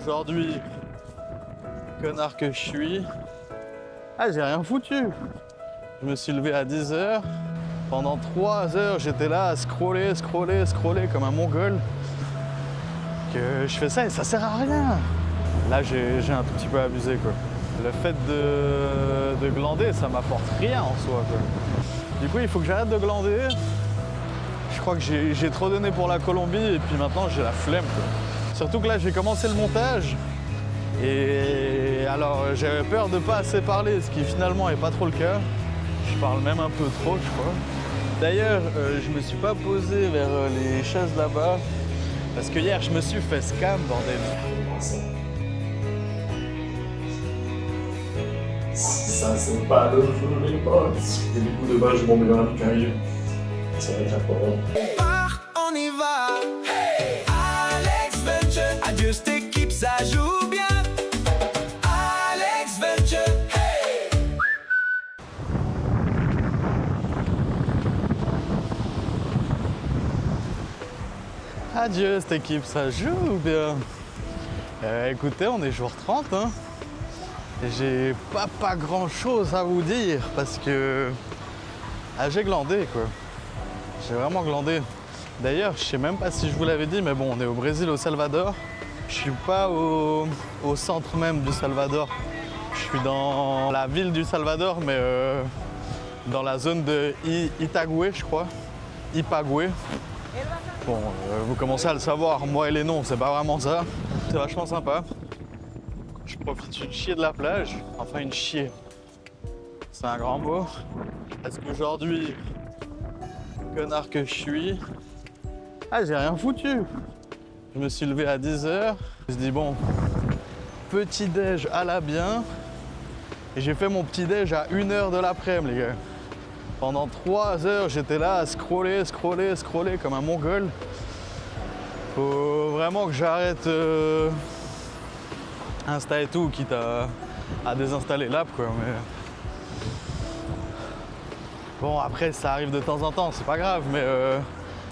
qu'aujourd'hui, connard que je suis, j'ai rien foutu. Je me suis levé à 10h. Pendant 3 heures, j'étais là à scroller comme un mongol. Que je fais ça et ça sert à rien. Là, j'ai un tout petit peu abusé, quoi. Le fait de glander, ça m'apporte rien en soi, quoi. Du coup, il faut que j'arrête de glander. Je crois que j'ai trop donné pour la Colombie et puis maintenant, j'ai la flemme, quoi. Surtout que là, j'ai commencé le montage. Et alors, j'avais peur de pas assez parler, ce qui finalement est pas trop le cas. Je parle même un peu trop, je crois. D'ailleurs, je me suis pas posé vers les chaises là-bas. Parce que hier, je me suis fait scam, bordel. Ça, c'est pas le jeu, les potes. Et du coup, de base, je m'en mets dans la qui arrive. Ça va être un problème. On y va. Hey. Alex Venture, adieu cette équipe, ça joue bien. Alex Venture, hey. Adieu cette équipe, ça joue bien. Écoutez, on est jour 30, hein. J'ai pas grand chose à vous dire parce que j'ai glandé, quoi. J'ai vraiment glandé. D'ailleurs, je sais même pas si je vous l'avais dit, mais bon, on est au Brésil, au Salvador. Je suis pas au centre même du Salvador. Je suis dans la ville du Salvador, mais dans la zone de Itagüe, je crois. Ipagué. Bon, vous commencez à le savoir, moi et les noms, c'est pas vraiment ça. C'est vachement sympa. Je profite une chier de la plage. Enfin, une chier. C'est un grand mot. Parce qu'aujourd'hui, connard que je suis, j'ai rien foutu. Je me suis levé à 10h. Je me suis dit, bon, petit déj à la bien. Et j'ai fait mon petit déj à 1h de l'après-midi, les gars. Pendant 3 heures, j'étais là à scroller comme un mongol. Faut vraiment que j'arrête Insta et tout, quitte à désinstaller l'app, quoi. Mais bon, après, ça arrive de temps en temps, c'est pas grave. Mais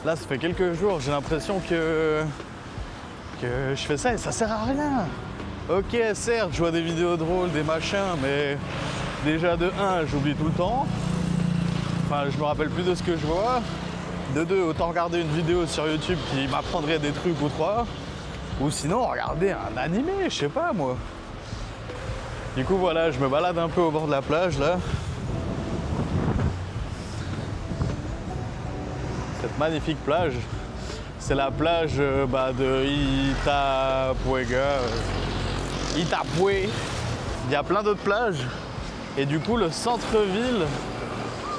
là, ça fait quelques jours, j'ai l'impression que je fais ça et ça sert à rien. Ok, certes, je vois des vidéos drôles, des machins, mais déjà de 1, j'oublie tout le temps. Enfin, je me rappelle plus de ce que je vois. De 2, autant regarder une vidéo sur YouTube qui m'apprendrait des trucs ou 3. Ou sinon, regarder un animé, je sais pas moi. Du coup, voilà, je me balade un peu au bord de la plage, là. Cette magnifique plage. C'est la plage de Itapúe. Il y a plein d'autres plages. Et du coup, le centre-ville,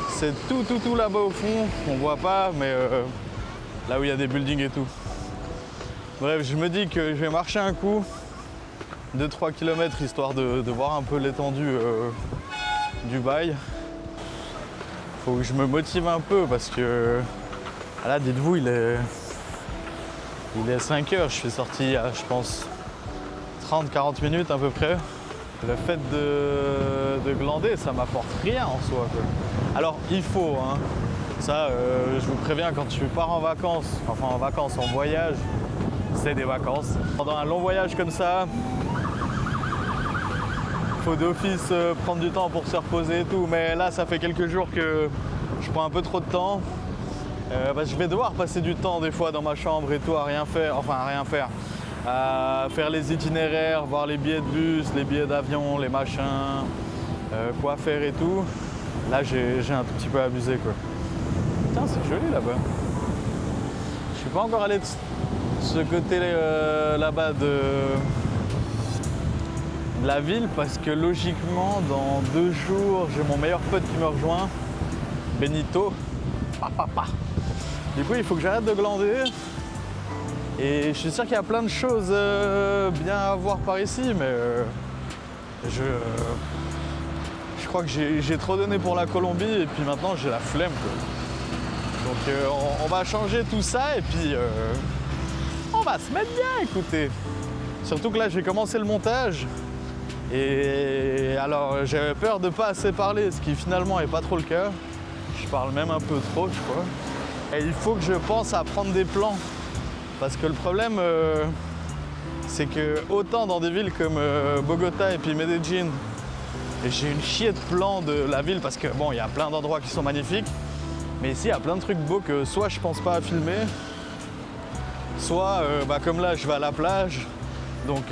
c'est tout là-bas au fond. On voit pas, mais là où il y a des buildings et tout. Bref, je me dis que je vais marcher un coup, 2-3 km, histoire de voir un peu l'étendue du bail. Faut que je me motive un peu parce que là, dites-vous, il est 5h. Je suis sorti il y a, je pense, 30-40 minutes à peu près. Le fait de glander, ça m'apporte rien en soi, quoi. Alors, il faut, hein. Ça, je vous préviens, quand tu pars en vacances, en voyage, c'est des vacances. Pendant un long voyage comme ça, il faut d'office prendre du temps pour se reposer et tout. Mais là, ça fait quelques jours que je prends un peu trop de temps. Je vais devoir passer du temps des fois dans ma chambre et tout à rien faire, à faire les itinéraires, voir les billets de bus, les billets d'avion, les machins, quoi faire et tout. Là, j'ai un tout petit peu abusé, quoi. Putain, c'est joli là-bas. Je suis pas encore allé de ce côté là-bas de la ville parce que logiquement, dans 2 jours, j'ai mon meilleur pote qui me rejoint, Benito. Du coup, il faut que j'arrête de glander. Et je suis sûr qu'il y a plein de choses bien à voir par ici, mais je crois que j'ai trop donné pour la Colombie et puis maintenant j'ai la flemme, quoi. Donc on va changer tout ça et puis on va se mettre bien, écoutez. Surtout que là j'ai commencé le montage et alors j'avais peur de pas assez parler, ce qui finalement est pas trop le cas. Je parle même un peu trop, je crois. Et il faut que je pense à prendre des plans. Parce que le problème, c'est que autant dans des villes comme Bogota et puis Medellín, j'ai une chier de plans de la ville parce que bon, il y a plein d'endroits qui sont magnifiques, mais ici il y a plein de trucs beaux que soit je pense pas à filmer, soit comme là je vais à la plage, donc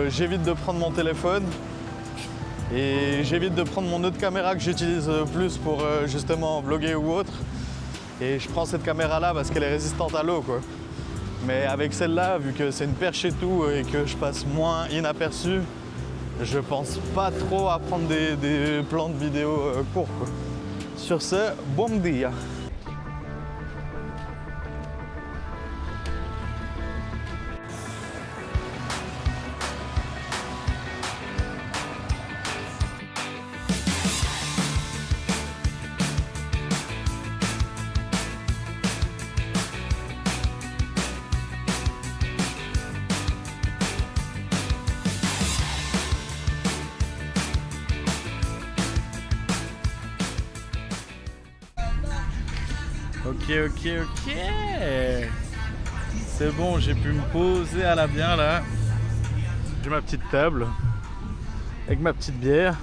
j'évite de prendre mon téléphone et j'évite de prendre mon autre caméra que j'utilise plus pour justement vlogger ou autre, et je prends cette caméra là parce qu'elle est résistante à l'eau quoi. Mais avec celle-là, vu que c'est une perche et tout et que je passe moins inaperçu, je pense pas trop à prendre des plans de vidéo courts quoi. Sur ce, bon dia. Ok. C'est bon, j'ai pu me poser à la bien là. J'ai ma petite table avec ma petite bière,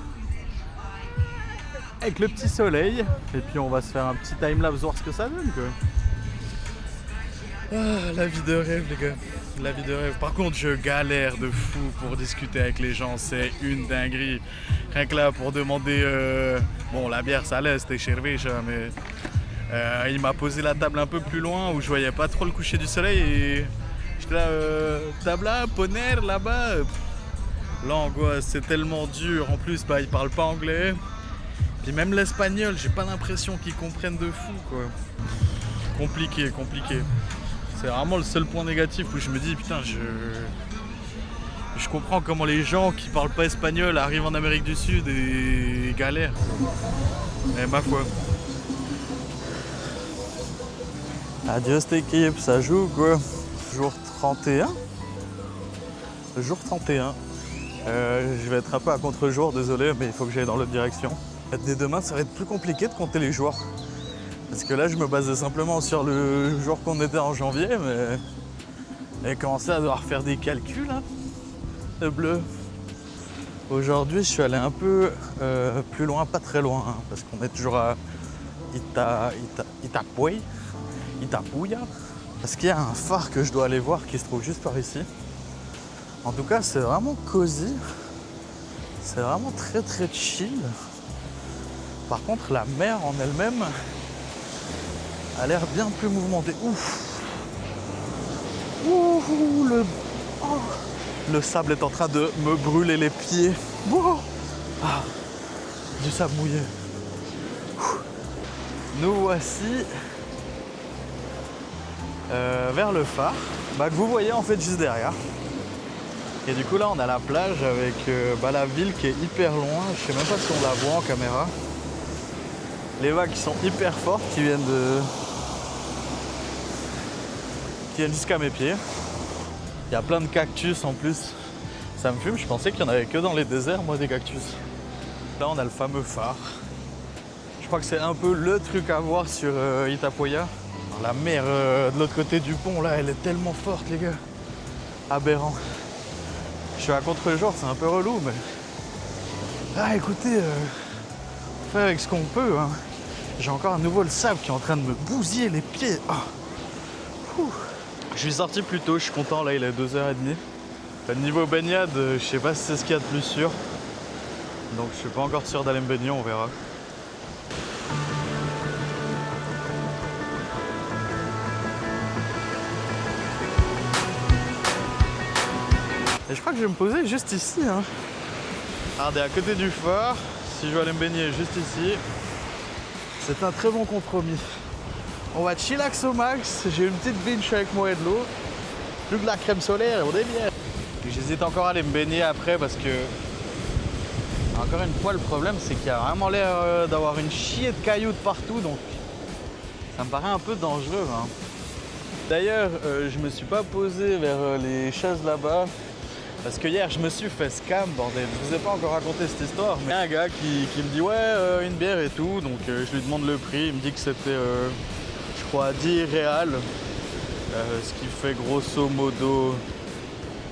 avec le petit soleil, et puis on va se faire un petit timelapse voir ce que ça donne quoi. Ah, la vie de rêve les gars, la vie de rêve. Par contre je galère de fou pour discuter avec les gens, c'est une dinguerie. Rien que là pour demander, bon la bière ça allait, c'était cerveza, mais il m'a posé la table un peu plus loin où je voyais pas trop le coucher du soleil et j'étais là, tabla, poner là-bas. L'angoisse, c'est tellement dur. En plus, il parle pas anglais. Puis même l'espagnol, j'ai pas l'impression qu'ils comprennent de fou quoi. Compliqué. C'est vraiment le seul point négatif où je me dis putain, je comprends comment les gens qui parlent pas espagnol arrivent en Amérique du Sud et galèrent. Mais ma foi. Adieu cette équipe, ça joue quoi. Jour 31. Le jour 31. Je vais être un peu à contre-jour, désolé, mais il faut que j'aille dans l'autre direction. Dès demain, ça va être plus compliqué de compter les jours. Parce que là, je me basais simplement sur le jour qu'on était en janvier, mais j'ai commencé à devoir faire des calculs, là. Le bleu. Aujourd'hui, je suis allé un peu plus loin, pas très loin, hein, parce qu'on est toujours à Itapuya. Parce qu'il y a un phare que je dois aller voir qui se trouve juste par ici. En tout cas, c'est vraiment cosy. C'est vraiment très très chill. Par contre, la mer en elle-même a l'air bien plus mouvementée. Ouf. Ouh, le sable est en train de me brûler les pieds. Wow. Ah, du sable mouillé. Nous voici vers le phare, que vous voyez en fait juste derrière. Et du coup là on a la plage avec la ville qui est hyper loin. Je sais même pas si on la voit en caméra. Les vagues qui sont hyper fortes qui viennent jusqu'à mes pieds. Il y a plein de cactus en plus. Ça me fume, je pensais qu'il n'y en avait que dans les déserts moi des cactus. Là on a le fameux phare. Je crois que c'est un peu le truc à voir sur Itapuya. La mer de l'autre côté du pont là, elle est tellement forte les gars. Aberrant. Je suis à contre-jour, c'est un peu relou mais... Ah écoutez, on fait avec ce qu'on peut hein. J'ai encore à nouveau le sable qui est en train de me bousiller les pieds. Oh. Je suis sorti plus tôt, je suis content, là il est 2h30. Niveau baignade, je sais pas si c'est ce qu'il y a de plus sûr. Donc je suis pas encore sûr d'aller me baigner, on verra. Et je crois que je vais me poser juste ici. Hein. Regardez, à côté du phare, si je veux aller me baigner juste ici, c'est un très bon compromis. On va chillax au max, j'ai une petite binge avec moi et de l'eau, plus de la crème solaire et on est bien. J'hésite encore à aller me baigner après parce que, encore une fois, le problème c'est qu'il y a vraiment l'air d'avoir une chier de cailloux de partout, donc ça me paraît un peu dangereux. Hein. D'ailleurs, je me suis pas posé vers les chaises là-bas. Parce que hier je me suis fait scam, bordel, je vous ai pas encore raconté cette histoire, mais il y a un gars qui me dit ouais une bière et tout, donc je lui demande le prix, il me dit que c'était je crois 10 réals, ce qui fait grosso modo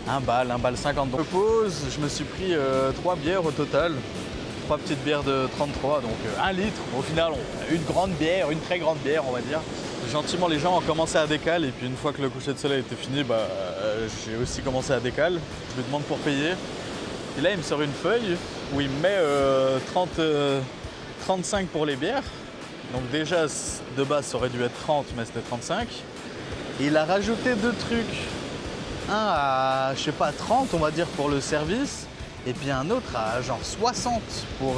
1 bal 50. Donc, je me pose, je me suis pris 3 bières au total. 3 petites bières de 33, donc 1 litre. Au final, une grande bière, une très grande bière, on va dire. Gentiment, les gens ont commencé à décaler. Et puis une fois que le coucher de soleil était fini, j'ai aussi commencé à décaler. Je lui demande pour payer. Et là, il me sort une feuille où il me met 35 pour les bières. Donc déjà, de base, ça aurait dû être 30, mais c'était 35. Et il a rajouté 2 trucs. Un à, je sais pas, 30, on va dire, pour le service. Et puis un autre à genre 60 pour,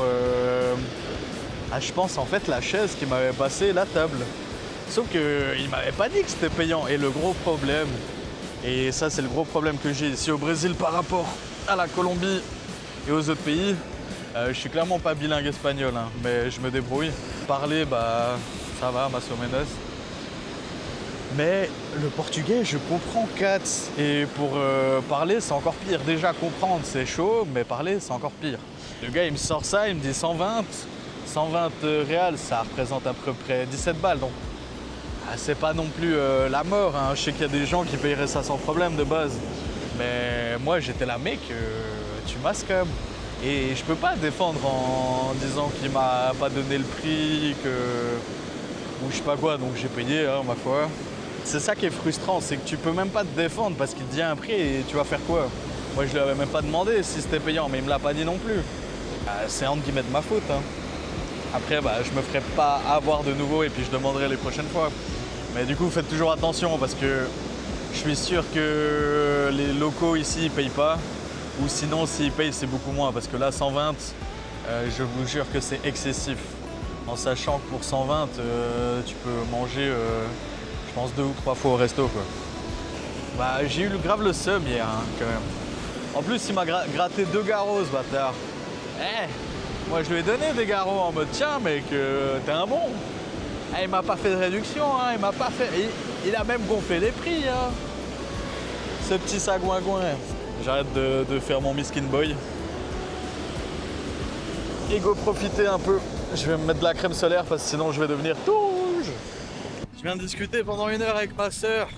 je pense, en fait, la chaise qui m'avait passé la table. Sauf qu'il m'avait pas dit que c'était payant. Et le gros problème, et ça, c'est le gros problème que j'ai ici au Brésil par rapport à la Colombie et aux autres pays, je suis clairement pas bilingue espagnol, hein, mais je me débrouille. Parler, ça va, más o menos. Mais le portugais, je comprends 4. Et pour parler, c'est encore pire. Déjà, comprendre, c'est chaud, mais parler, c'est encore pire. Le gars, il me sort ça, il me dit 120. 120 réals, ça représente à peu près 17 balles. Donc, c'est pas non plus la mort. Hein. Je sais qu'il y a des gens qui paieraient ça sans problème de base. Mais moi, j'étais là, mec, tu masques quand même. Et je peux pas défendre en disant qu'il m'a pas donné le prix, ou je sais pas quoi, donc j'ai payé, hein, ma foi. C'est ça qui est frustrant, c'est que tu peux même pas te défendre parce qu'il te dit un prix et tu vas faire quoi? Moi, je lui avais même pas demandé si c'était payant, mais il me l'a pas dit non plus. C'est entre guillemets de ma faute. Hein. Après, je me ferai pas avoir de nouveau et puis je demanderai les prochaines fois. Mais du coup, faites toujours attention parce que je suis sûr que les locaux ici ils payent pas. Ou sinon, s'ils payent, c'est beaucoup moins. Parce que là, 120, je vous jure que c'est excessif. En sachant que pour 120, tu peux manger, je pense, 2 ou 3 fois au resto, quoi. J'ai eu grave le seum hier, hein, quand même. En plus, il m'a gratté 2 garros, ce bâtard. Moi, je lui ai donné des garros en mode, tiens, mec, t'es un bon. Il m'a pas fait de réduction, hein, il m'a pas fait... Il a même gonflé les prix, hein. Ce petit sagouingouin. J'arrête de faire mon miskin boy. Et go profiter un peu. Je vais me mettre de la crème solaire parce que sinon je vais devenir tout rouge. Je viens de discuter pendant 1 heure avec ma soeur.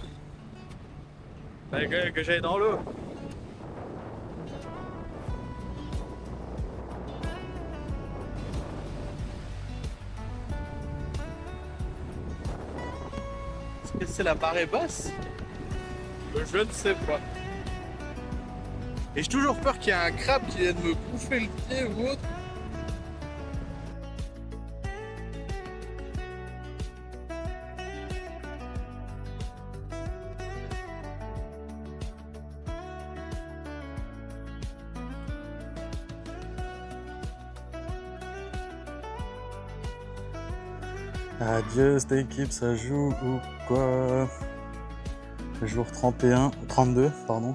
Que j'aille dans l'eau. Est-ce que c'est la marée basse? Je ne sais pas. Et j'ai toujours peur qu'il y ait un crabe qui vienne me bouffer le pied ou autre. Adieu, cette équipe, ça joue ou quoi? Jour 32, pardon.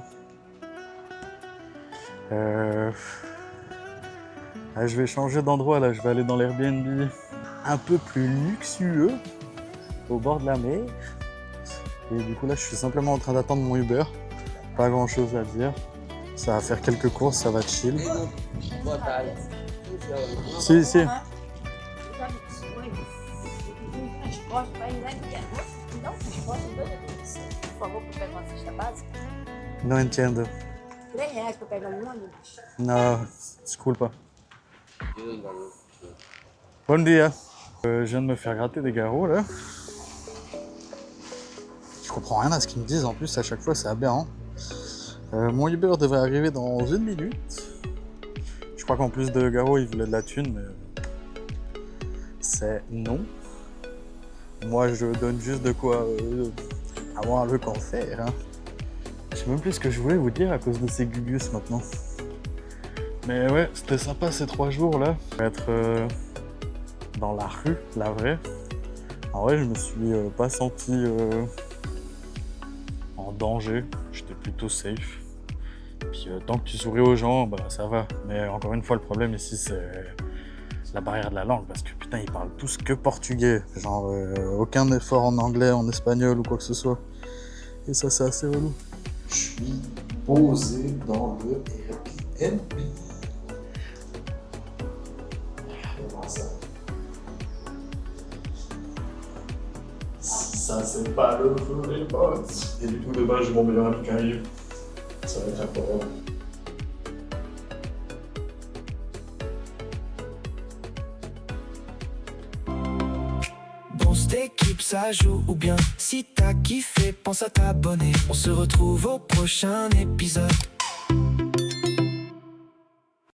Je vais changer d'endroit là, je vais aller dans l'Airbnb un peu plus luxueux, au bord de la mer. Et du coup là, je suis simplement en train d'attendre mon Uber. Pas grand chose à dire. Ça va faire quelques courses, ça va chill. Si. Não entendo. R$3 pra pegar um ônibus? Non, desculpa. Bon dia. Je viens de me faire gratter des garrots là. Je comprends rien à ce qu'ils me disent en plus, à chaque fois c'est aberrant. Mon Uber devrait arriver dans 1 minute. Je crois qu'en plus de garrots, il voulait de la thune, mais c'est non. Moi je donne juste de quoi avoir le cancer. Hein. Je sais même plus ce que je voulais vous dire à cause de ces gugus maintenant. Mais ouais, c'était sympa ces 3 jours là. Être dans la rue, la vraie. En vrai, je me suis pas senti en danger. J'étais plutôt safe. Puis tant que tu souris aux gens, ça va. Mais encore une fois, le problème ici, c'est la barrière de la langue. Parce que putain, ils parlent tous que portugais. Genre, aucun effort en anglais, en espagnol ou quoi que ce soit. Et ça, c'est assez relou. Je suis posé dans le Airbnb. Comment ça? Si ça, c'est pas le jeu, les potes. Et du coup, de base, j'ai mon meilleur ami qui arrive. Ça va être incroyable. Bon cette équipe ça joue ou bien si t'as kiffé pense à t'abonner. On se retrouve au prochain épisode.